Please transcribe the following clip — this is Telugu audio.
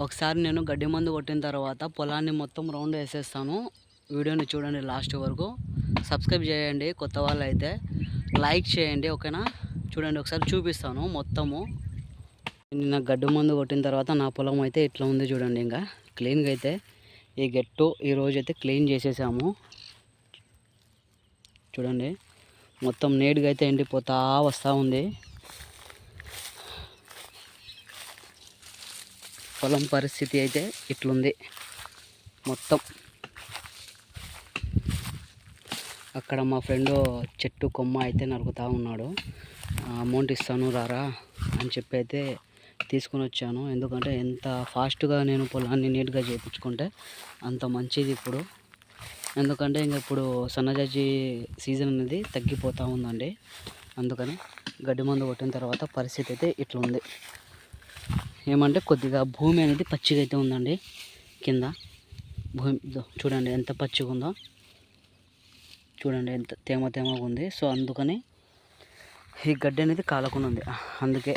ఒకసారి నేను గడ్డి మందు కొట్టిన తర్వాత పొలాన్ని మొత్తం రౌండ్ వేసేస్తాను. వీడియోని చూడండి లాస్ట్ వరకు. సబ్స్క్రైబ్ చేయండి కొత్త వాళ్ళు అయితే, లైక్ చేయండి ఓకేనా. చూడండి ఒకసారి చూపిస్తాను మొత్తము. నిన్న గడ్డి మందు కొట్టిన తర్వాత నా పొలం అయితే ఇట్లా ఉంది చూడండి. ఇంకా క్లీన్గా అయితే ఈ గట్టు ఈరోజు అయితే క్లీన్ చేసేసాము. చూడండి మొత్తం నీట్గా అయితే ఎండిపోతా వస్తూ ఉంది. పొలం పరిస్థితి అయితే ఇట్లుంది మొత్తం. అక్కడ మా ఫ్రెండ్ చెట్టు కొమ్మ అయితే నరుకుతూ ఉన్నాడు. అమౌంట్ ఇస్తాను రారా అని చెప్పి అయితే తీసుకుని వచ్చాను. ఎందుకంటే ఎంత ఫాస్ట్గా నేను పొలాన్ని నీట్గా చేయించుకుంటే అంత మంచిది ఇప్పుడు. ఎందుకంటే ఇంక ఇప్పుడు సన్నజాజి సీజన్ అనేది తగ్గిపోతూ ఉందండి. అందుకని గడ్డి మందు కొట్టిన తర్వాత పరిస్థితి అయితే ఇట్లా ఉంది. ఏమంటే కొద్దిగా భూమి అనేది పచ్చిగా అయితే ఉందండి. కింద భూమి చూడండి ఎంత పచ్చిగా ఉందో, చూడండి ఎంత తేమగా ఉంది. సో అందుకని ఈ గడ్డి అనేది కాలకుండా ఉంది. అందుకే